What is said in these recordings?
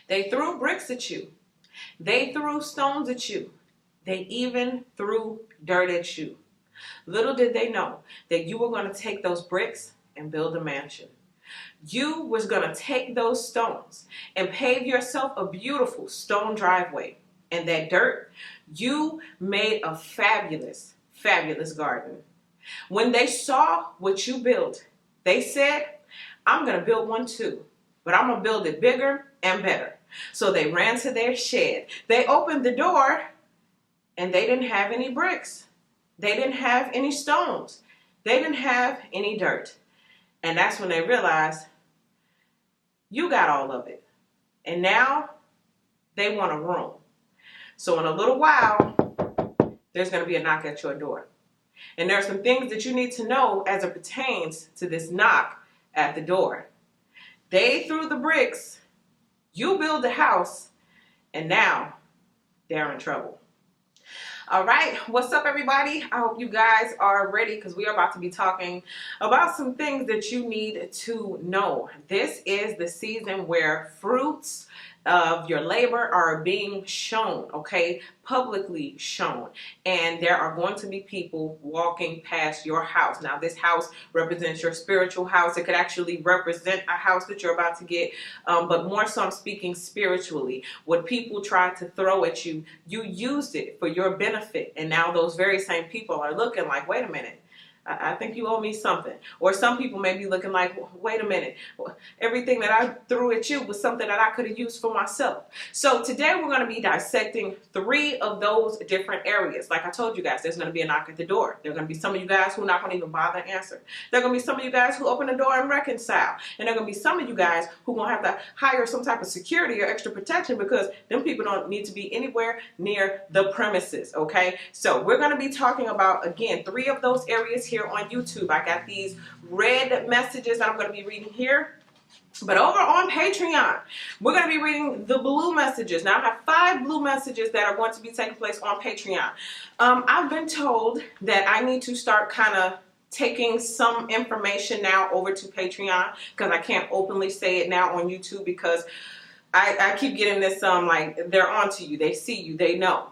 They threw bricks at you. They threw stones at you. They even threw dirt at you. Little did they know that you were going to take those bricks and build a mansion. You was going to take those stones and pave yourself a beautiful stone driveway. And that dirt, you made a fabulous, fabulous garden. When they saw what you built, they said, I'm going to build one too, but I'm going to build it bigger and better. So they ran to their shed. They opened the door and they didn't have any bricks. They didn't have any stones. They didn't have any dirt. And that's when they realized, you got all of it. And now they want a room. So in a little while, there's going to be a knock at your door. And there are some things that you need to know as it pertains to this knock at the door. They threw the bricks, you build the house, and now they're in trouble. All right, what's up everybody? I hope you guys are ready because we are about to be talking about some things that you need to know. This is the season where fruits of your labor are being shown, okay, publicly shown, and there are going to be people walking past your house. Now this house represents your spiritual house. It could actually represent a house that you're about to get, but more so I'm speaking spiritually. What people try to throw at you, you used it for your benefit, and now those very same people are looking like, wait a minute, I think you owe me something. Or some people may be looking like, wait a minute, everything that I threw at you was something that I could have used for myself. So today we're going to be dissecting 3 of those different areas. Like I told you guys, there's going to be a knock at the door. There are going to be some of you guys who are not going to even bother to answer. There are going to be some of you guys who open the door and reconcile. And there are going to be some of you guys who are going to have to hire some type of security or extra protection because them people don't need to be anywhere near the premises, okay? So we're going to be talking about, again, 3 of those areas here on YouTube. I got these red messages that I'm going to be reading here. But over on Patreon, we're going to be reading the blue messages. Now I have 5 blue messages that are going to be taking place on Patreon. I've been told that I need to start kind of taking some information now over to Patreon because I can't openly say it now on YouTube because I keep getting this like they're onto you, they see you, they know.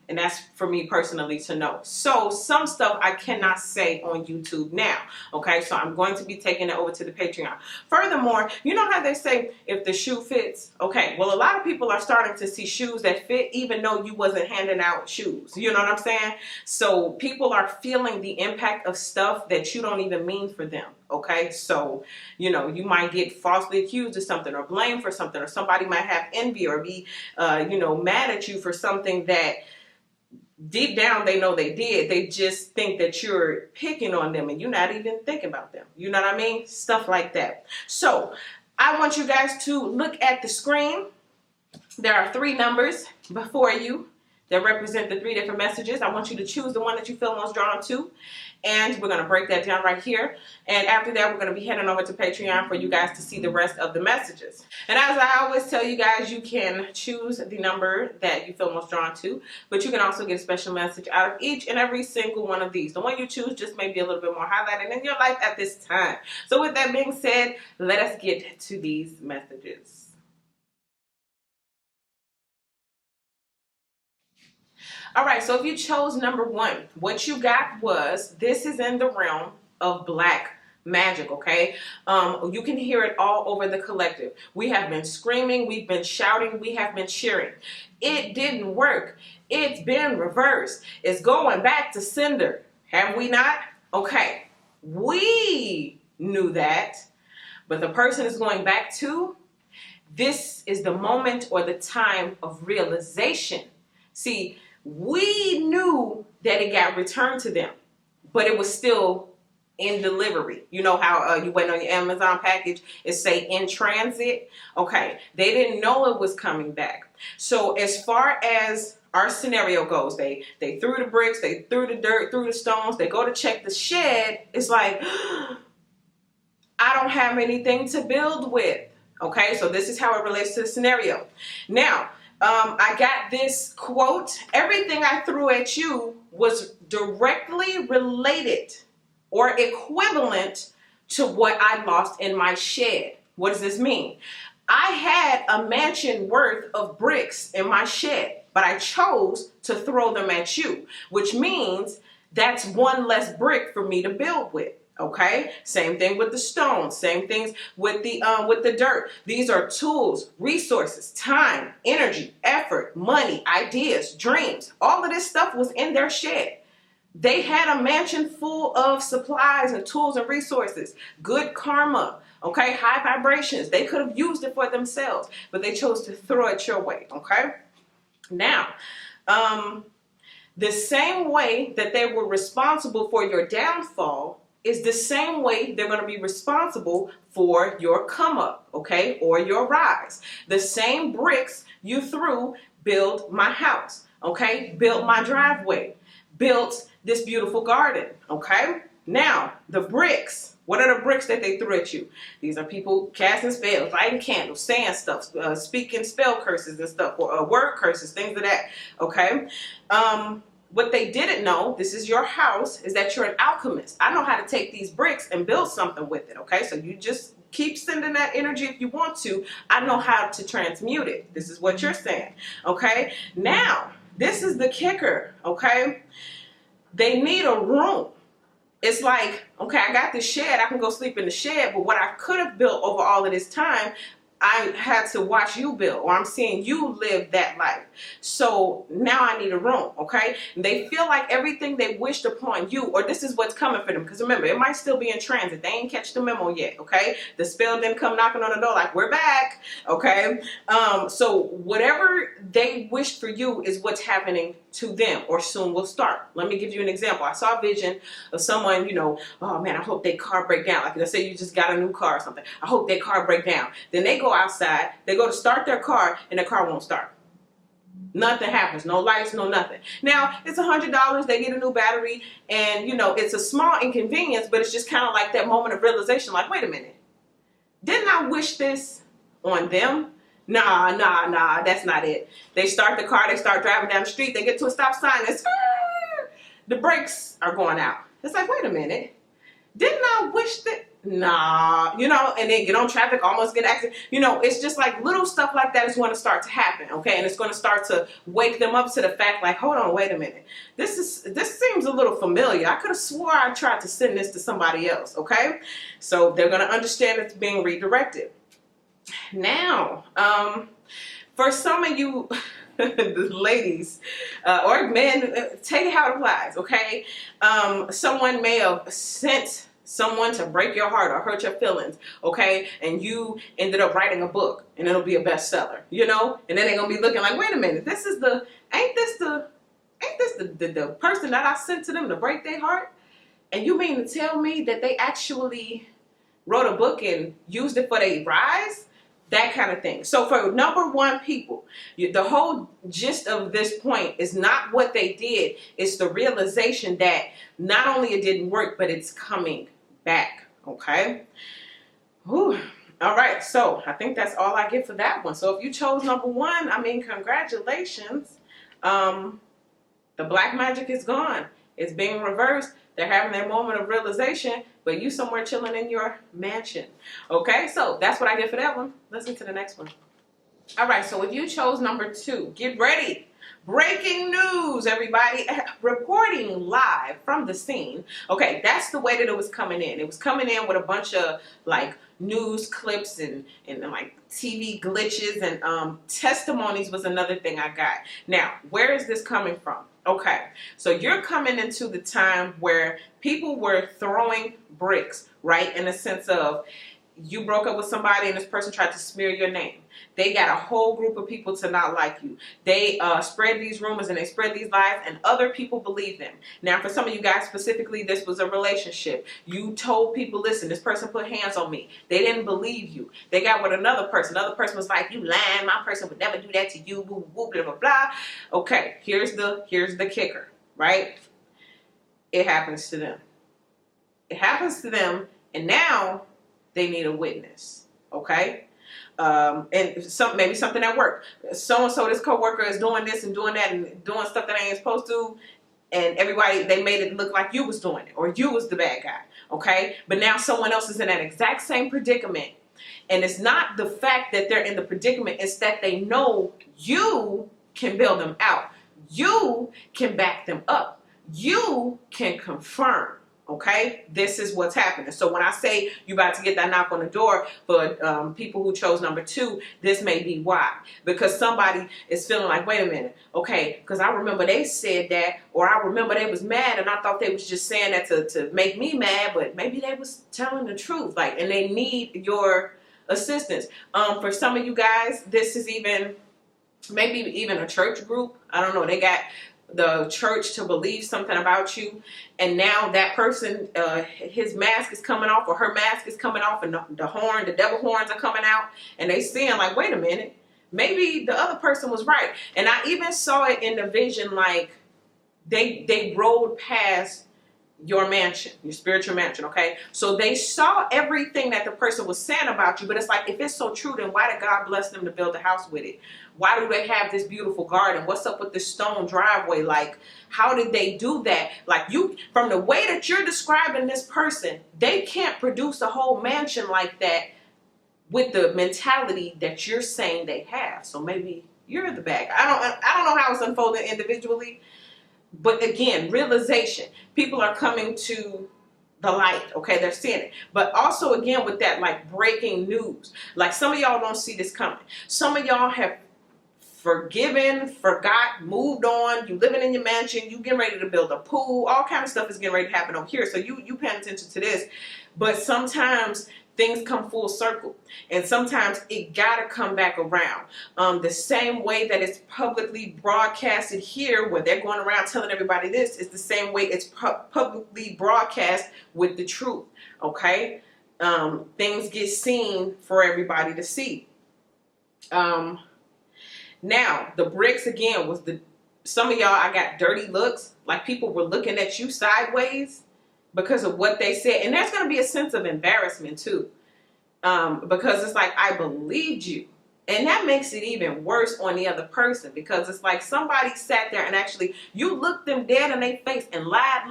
And that's for me personally to know. So some stuff I cannot say on YouTube now. Okay, so I'm going to be taking it over to the Patreon. Furthermore, you know how they say if the shoe fits? Okay, well a lot of people are starting to see shoes that fit even though you wasn't handing out shoes. You know what I'm saying? So people are feeling the impact of stuff that you don't even mean for them. Okay, so you know you might get falsely accused of something or blamed for something, or somebody might have envy or be you know, mad at you for something that deep down they know they did. They just think that you're picking on them and you're not even thinking about them. You know what I mean? Stuff like that. So I want you guys to look at the screen. There are 3 numbers before you that represent the 3 different messages. I want you to choose the one that you feel most drawn to. And we're going to break that down right here. And after that, we're going to be heading over to Patreon for you guys to see the rest of the messages. And as I always tell you guys, you can choose the number that you feel most drawn to, but you can also get a special message out of each and every single one of these. The one you choose just may be a little bit more highlighted in your life at this time. So with that being said, let us get to these messages. All right, so if you chose number 1, what you got was, this is in the realm of black magic, okay? You can hear it all over the collective. We have been screaming, we've been shouting, we have been cheering. It didn't work. It's been reversed. It's going back to sender. Have we not? Okay, we knew that, but the person is going back to, this is the moment or the time of realization. See, we knew that it got returned to them, but it was still in delivery. You know how you wait on your Amazon package, it say in transit? Okay, they didn't know it was coming back. So as far as our scenario goes, they threw the bricks, they threw the dirt, threw the stones, they go to check the shed. It's like, I don't have anything to build with. Okay, so this is how it relates to the scenario. Now, I got this quote, everything I threw at you was directly related or equivalent to what I lost in my shed. What does this mean? I had a mansion worth of bricks in my shed, but I chose to throw them at you, which means that's one less brick for me to build with. Okay, same thing with the stones, same things with the dirt. These are tools, resources, time, energy, effort, money, ideas, dreams. All of this stuff was in their shed. They had a mansion full of supplies and tools and resources, good karma, okay, high vibrations. They could have used it for themselves, but they chose to throw it your way, okay? Now, the same way that they were responsible for your downfall is the same way they're going to be responsible for your come up, okay, or your rise. The same bricks you threw built my house, okay, built my driveway, built this beautiful garden, okay? Now, the bricks, what are the bricks that they threw at you? These are people casting spells, lighting candles, saying stuff, speaking spell curses and stuff, or word curses, things of that, okay? What they didn't know, this is your house, is that you're an alchemist. I know how to take these bricks and build something with it, okay? So you just keep sending that energy if you want to. I know how to transmute it. This is what you're saying, okay? Now, this is the kicker, okay? They need a room. It's like, okay, I got this shed. I can go sleep in the shed, but what I could have built over all of this time, I had to watch you build, or I'm seeing you live that life. So now I need a room, okay? And they feel like everything they wished upon you, or this is what's coming for them. Because remember, it might still be in transit. They ain't catch the memo yet, okay? The spell didn't come knocking on the door like, we're back, okay? So whatever they wished for you is what's happening to them, or soon will start. Let me give you an example. I saw a vision of someone, you know, oh man, I hope their car break down. Like let's say you just got a new car or something. I hope their car break down. Then they go outside, they go to start their car, and their car won't start. Nothing happens, no lights, no nothing. Now, it's $100, they get a new battery, and you know, it's a small inconvenience, but it's just kind of like that moment of realization, like, wait a minute, didn't I wish this on them? Nah, that's not it. They start the car, they start driving down the street, they get to a stop sign, and the brakes are going out. It's like, wait a minute, didn't I wish that? Nah, you know, and then get on traffic, almost get accident. You know, it's just like little stuff like that is going to start to happen, okay? And it's going to start to wake them up to the fact, like, hold on, wait a minute. This seems a little familiar. I could have swore I tried to send this to somebody else, okay? So they're going to understand it's being redirected. Now, for some of you the ladies or men, take how it applies, okay? Someone may have sent someone to break your heart or hurt your feelings, okay? And you ended up writing a book and it'll be a bestseller, you know? And then they're gonna be looking like, wait a minute, ain't this the person that I sent to them to break their heart? And you mean to tell me that they actually wrote a book and used it for their rise? That kind of thing. So for number one people, the whole gist of this point is not what they did. It's the realization that not only it didn't work, but it's coming back. Okay? Whew. All right. So I think that's all I get for that one. So if you chose number one, I mean, congratulations. The black magic is gone. It's being reversed. They're having their moment of realization, but you somewhere chilling in your mansion. Okay, so that's what I get for that one. Listen to the next one. All right, so if you chose number two, get ready. Breaking news, everybody. Reporting live from the scene. Okay, that's the way that it was coming in. It was coming in with a bunch of like news clips and like TV glitches and testimonies was another thing I got. Now, where is this coming from? Okay, so you're coming into the time where people were throwing bricks, right? In the sense of you broke up with somebody and this person tried to smear your name. They got a whole group of people to not like you. They spread these rumors and they spread these lies and other people believe them. Now, for some of you guys specifically, this was a relationship. You told people, listen, this person put hands on me. They didn't believe you. They got with another person. Another person was like, you lying. My person would never do that to you. Boo, boo, blah, blah, blah. Okay, here's the kicker, right? It happens to them. It happens to them, and now they need a witness, okay? And maybe something at work. So-and-so, this coworker is doing this and doing that and doing stuff that I ain't supposed to, and everybody, they made it look like you was doing it or you was the bad guy, okay? But now someone else is in that exact same predicament, And it's not the fact that they're in the predicament, it's that they know you can bail them out. You can back them up. You can confirm. Okay, this is what's happening. So when I say you about to get that knock on the door for people who chose number 2, this may be why. Because somebody is feeling like, wait a minute, okay, because I remember they said that, or I remember they was mad and I thought they was just saying that to make me mad, but maybe they was telling the truth, like, and they need your assistance. For some of you guys, this is maybe even a church group. I don't know. They got the church to believe something about you, and now that person, his mask is coming off, or her mask is coming off, and the devil horns are coming out, and they seeing like, wait a minute, maybe the other person was right. And I even saw it in the vision, like they rolled past your mansion, your spiritual mansion, okay? So they saw everything that the person was saying about you, but it's like, if it's so true, then why did God bless them to build a house with it? Why do they have this beautiful garden? What's up with this stone driveway? Like, how did they do that? Like, from the way that you're describing this person, they can't produce a whole mansion like that with the mentality that you're saying they have. So maybe you're the bag. I don't know how it's unfolding individually. But again, realization. People are coming to the light, okay? They're seeing it. But also, again, with that, like, breaking news. Like, some of y'all don't see this coming. Some of y'all have forgiven, forgot, moved on. You living in your mansion. You getting ready to build a pool. All kind of stuff is getting ready to happen over here. So you paying attention to this. But sometimes things come full circle, and sometimes it gotta come back around. The same way that it's publicly broadcasted here, where they're going around telling everybody this, is the same way it's publicly broadcast with the truth. Okay, things get seen for everybody to see. Now the bricks again was some of y'all, I got dirty looks, like people were looking at you sideways because of what they said. And there's going to be a sense of embarrassment too, because it's like, I believed you. And that makes it even worse on the other person, because it's like somebody sat there and actually, you looked them dead in their face and lied,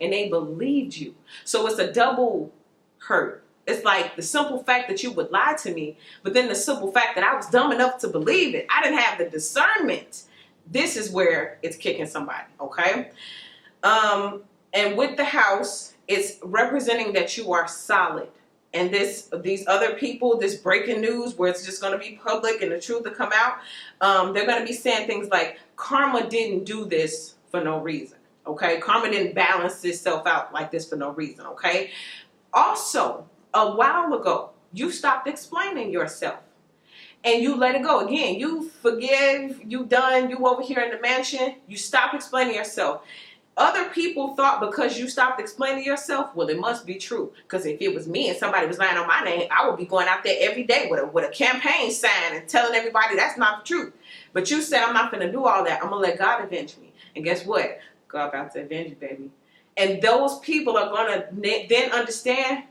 and they believed you. So it's a double hurt. It's like the simple fact that you would lie to me, but then the simple fact that I was dumb enough to believe it. I didn't have the discernment. This is where it's kicking somebody, okay? And with the house, it's representing that you are solid. And these other people, this breaking news where it's just going to be public and the truth will come out, they're going to be saying things like, karma didn't do this for no reason, okay? Karma didn't balance itself out like this for no reason, okay? Also, a while ago, you stopped explaining yourself. And you let it go. Again, you forgive, you done, you over here in the mansion, you stop explaining yourself. Other people thought because you stopped explaining yourself, well, it must be true. Because if it was me and somebody was lying on my name, I would be going out there every day with a campaign sign and telling everybody that's not the truth. But you said, I'm not going to do all that. I'm going to let God avenge me. And guess what? God about to avenge you, baby. And those people are going to then understand,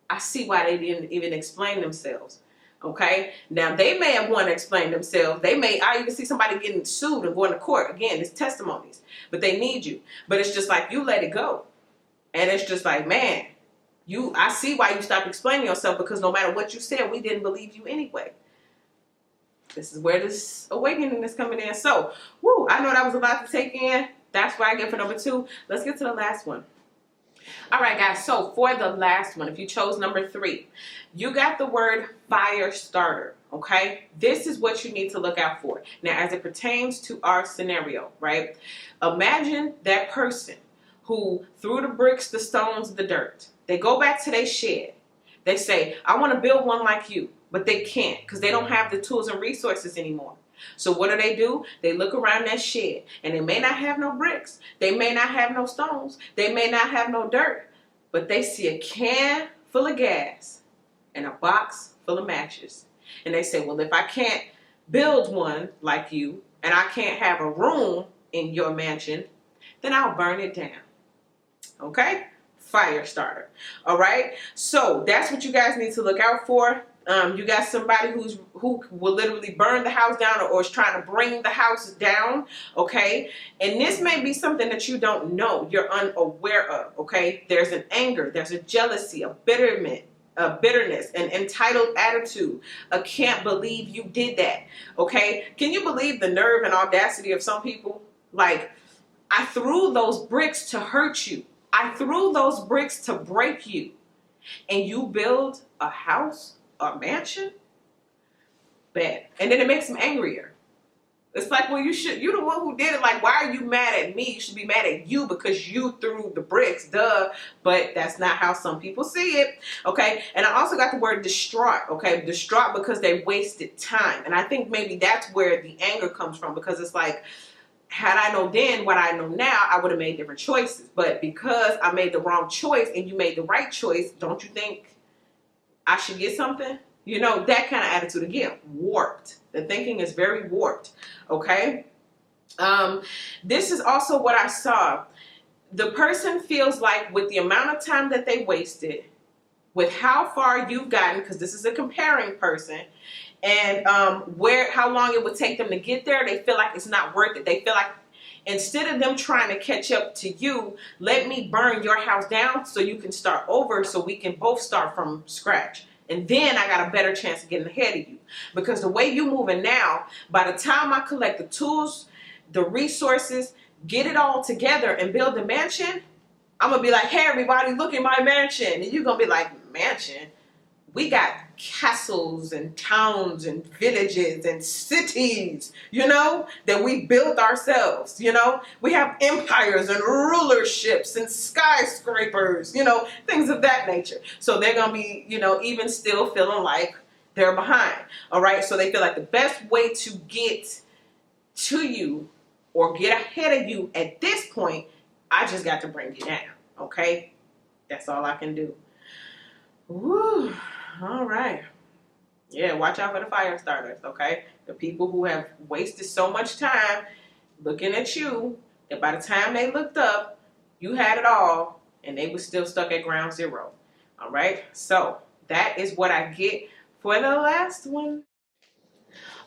I see why they didn't even explain themselves. Okay, now they may have wanted to explain themselves. I even see somebody getting sued and going to court. Again, it's testimonies, but they need you. But it's just like, you let it go. And it's just like, man, I see why you stopped explaining yourself, because no matter what you said, we didn't believe you anyway. This is where this awakening is coming in. So, I know that was a lot to take in. That's what I get for number 2. Let's get to the last one. All right, guys, so for the last one, if you chose number 3, you got the word fire starter, okay? This is what you need to look out for. Now, as it pertains to our scenario, right? Imagine that person who threw the bricks, the stones, the dirt. They go back to their shed. They say, I want to build one like you, but they can't because they don't have the tools and resources anymore. So what do? They look around that shed, and they may not have no bricks. They may not have no stones. They may not have no dirt, but they see a can full of gas and a box full of matches. And they say, well, if I can't build one like you, and I can't have a room in your mansion, then I'll burn it down. Okay? Fire starter. All right? So that's what you guys need to look out for. You got somebody who will literally burn the house down, or is trying to bring the house down, okay? And this may be something that you don't know, you're unaware of, okay? There's an anger, there's a jealousy, a bitterment, a bitterness, an entitled attitude, a can't believe you did that. Okay? Can you believe the nerve and audacity of some people? Like, I threw those bricks to hurt you. I threw those bricks to break you. And you build a house, a mansion? Bad. And then it makes them angrier. It's like, well, you're the one who did it. Like, why are you mad at me? You should be mad at you because you threw the bricks, duh. But that's not how some people see it, okay? And I also got the word distraught, okay? Distraught because they wasted time. And I think maybe that's where the anger comes from, because it's like, had I known then what I know now, I would have made different choices. But because I made the wrong choice and you made the right choice, don't you think I should get something? You know, that kind of attitude, again, warped. The thinking is very warped, okay? This is also what I saw. The person feels like with the amount of time that they wasted, with how far you've gotten, because this is a comparing person, and how long it would take them to get there, they feel like it's not worth it. They feel like instead of them trying to catch up to you, let me burn your house down so you can start over, so we can both start from scratch. And then I got a better chance of getting ahead of you. Because the way you moving now, by the time I collect the tools, the resources, get it all together and build a mansion, I'm going to be like, hey, everybody, look at my mansion. And you're going to be like, mansion? We got castles and towns and villages and cities, you know, that we built ourselves, you know. We have empires and rulerships and skyscrapers, you know, things of that nature. So they're going to be, you know, even still feeling like they're behind, all right? So they feel like the best way to get to you or get ahead of you at this point, I just got to bring you down, okay? That's all I can do. Woo. All right. Yeah, watch out for the fire starters, okay? The people who have wasted so much time looking at you that by the time they looked up, you had it all and they were still stuck at ground zero. All right? So that is what I get for the last one.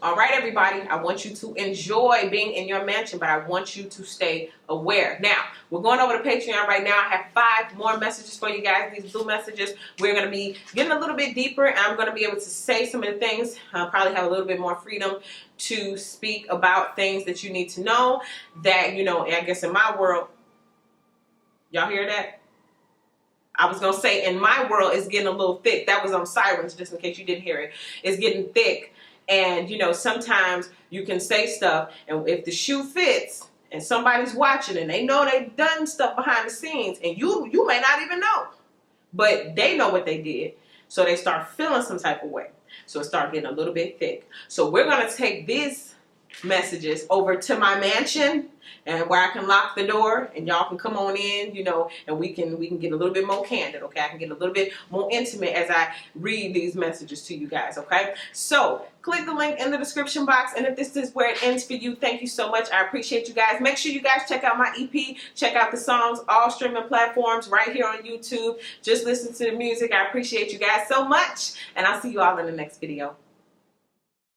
All right, everybody, I want you to enjoy being in your mansion, but I want you to stay aware. Now, we're going over to Patreon right now. I have 5 more messages for you guys, these blue messages. We're going to be getting a little bit deeper, and I'm going to be able to say some of the things. I'll probably have a little bit more freedom to speak about things that you need to know that, you know, I guess in my world, y'all hear that? I was going to say in my world, it's getting a little thick. That was on sirens, just in case you didn't hear it. It's getting thick. And, you know, sometimes you can say stuff, and if the shoe fits and somebody's watching and they know they've done stuff behind the scenes, and you may not even know, but they know what they did, so they start feeling some type of way. So it starts getting a little bit thick. So we're going to take these messages over to my mansion, and where I can lock the door and y'all can come on in, you know, and we can get a little bit more candid, okay? I can get a little bit more intimate as I read these messages to you guys, okay? So click the link in the description box, and if this is where it ends for you, thank you so much. I appreciate you guys. Make sure you guys check out my EP, check out the songs, all streaming platforms right here on YouTube. Just listen to the music. I appreciate you guys so much, and I'll see you all in the next video.